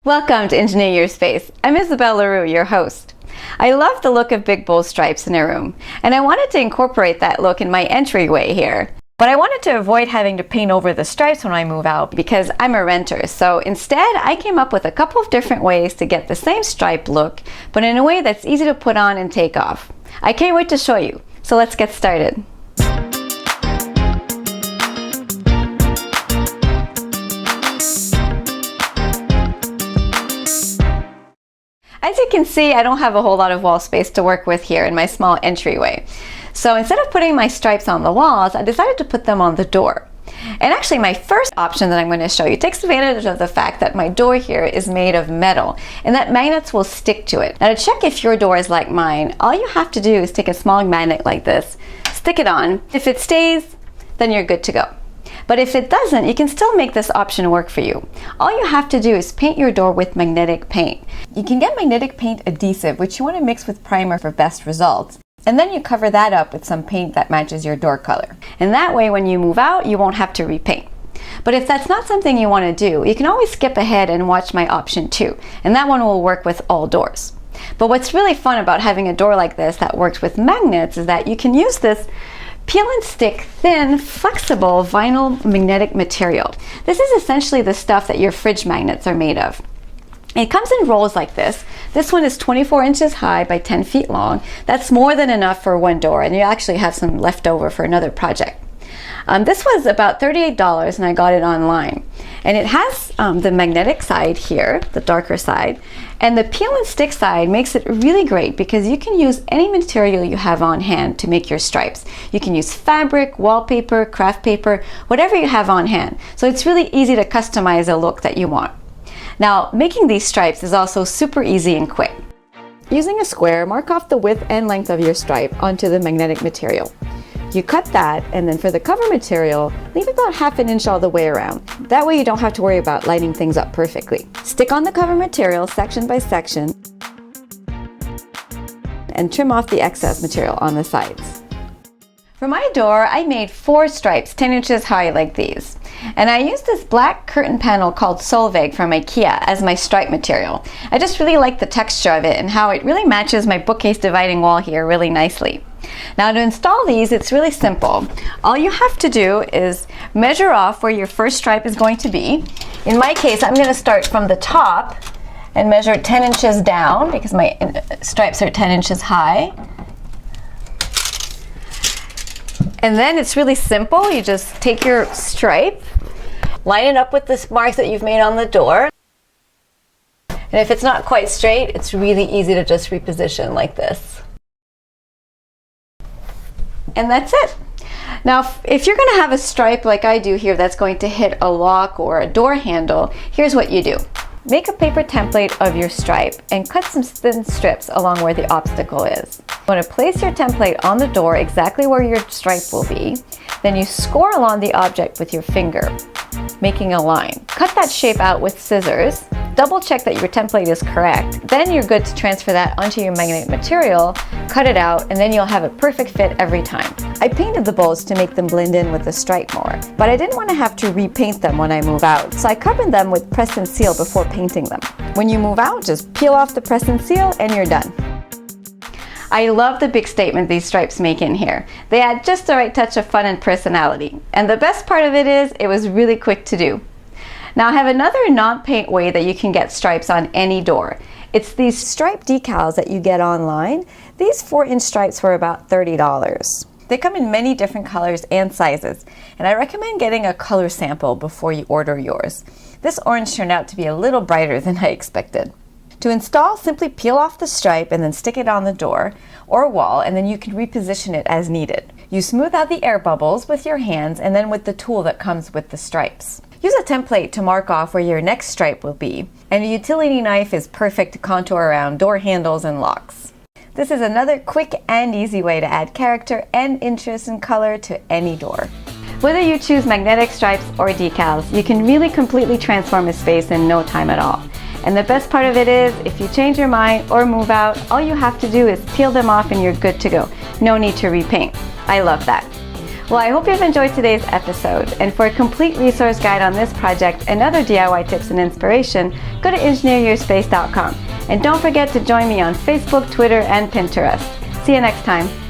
Welcome to Engineer Your Space. I'm Isabel LaRue, your host. I love the look of big bold stripes in a room, and I wanted to incorporate that look in my entryway here. But I wanted to avoid having to paint over the stripes when I move out because I'm a renter. So instead, I came up with a couple of different ways to get the same stripe look, but in a way that's easy to put on and take off. I can't wait to show you. So let's get started. As you can see, I don't have a whole lot of wall space to work with here in my small entryway. So instead of putting my stripes on the walls, I decided to put them on the door. And actually my first option that I'm going to show you takes advantage of the fact that my door here is made of metal and that magnets will stick to it. Now to check if your door is like mine, all you have to do is take a small magnet like this, stick it on. If it stays, then you're good to go. But if it doesn't, you can still make this option work for you. All you have to do is paint your door with magnetic paint. You can get magnetic paint adhesive, which you want to mix with primer for best results. And then you cover that up with some paint that matches your door color. And that way, when you move out, you won't have to repaint. But if that's not something you want to do, you can always skip ahead and watch my option 2. And that one will work with all doors. But what's really fun about having a door like this that works with magnets is that you can use this peel and stick thin, flexible vinyl magnetic material. This is essentially the stuff that your fridge magnets are made of. It comes in rolls like this. This one is 24 inches high by 10 feet long. That's more than enough for one door, and you actually have some left over for another project. This was about $38 and I got it online. And it has the magnetic side here, the darker side, and the peel and stick side makes it really great because you can use any material you have on hand to make your stripes. You can use fabric, wallpaper, craft paper, whatever you have on hand. So it's really easy to customize a look that you want. Now, making these stripes is also super easy and quick. Using a square, mark off the width and length of your stripe onto the magnetic material. You cut that, and then for the cover material, leave about ½ inch all the way around. That way you don't have to worry about lining things up perfectly. Stick on the cover material section by section and trim off the excess material on the sides. For my door, I made 4 stripes 10 inches high like these. And I used this black curtain panel called Solveig from IKEA as my stripe material. I just really like the texture of it and how it really matches my bookcase dividing wall here really nicely. Now to install these, it's really simple. All you have to do is measure off where your first stripe is going to be. In my case, I'm going to start from the top and measure 10 inches down because my stripes are 10 inches high. And then it's really simple. You just take your stripe, line it up with the marks that you've made on the door. And if it's not quite straight, it's really easy to just reposition like this. And that's it. Now, if you're going to have a stripe like I do here that's going to hit a lock or a door handle, here's what you do. Make a paper template of your stripe and cut some thin strips along where the obstacle is. You want to place your template on the door exactly where your stripe will be. Then you score along the object with your finger, making a line. Cut that shape out with scissors. Double check that your template is correct. Then you're good to transfer that onto your magnetic material, cut it out, and then you'll have a perfect fit every time. I painted the bowls to make them blend in with the stripe more, but I didn't want to have to repaint them when I move out, so I covered them with press and seal before painting them. When you move out, just peel off the press and seal and you're done. I love the big statement these stripes make in here. They add just the right touch of fun and personality. And the best part of it is, it was really quick to do. Now I have another non-paint way that you can get stripes on any door. It's these stripe decals that you get online. These 4-inch stripes were about $30. They come in many different colors and sizes, and I recommend getting a color sample before you order yours. This orange turned out to be a little brighter than I expected. To install, simply peel off the stripe and then stick it on the door or wall, and then you can reposition it as needed. You smooth out the air bubbles with your hands and then with the tool that comes with the stripes. Use a template to mark off where your next stripe will be, and a utility knife is perfect to contour around door handles and locks. This is another quick and easy way to add character and interest and color to any door. Whether you choose magnetic stripes or decals, you can really completely transform a space in no time at all. And the best part of it is, if you change your mind or move out, all you have to do is peel them off and you're good to go. No need to repaint. I love that. Well, I hope you've enjoyed today's episode, and for a complete resource guide on this project and other DIY tips and inspiration, go to engineeryourspace.com. And don't forget to join me on Facebook, Twitter, and Pinterest. See you next time.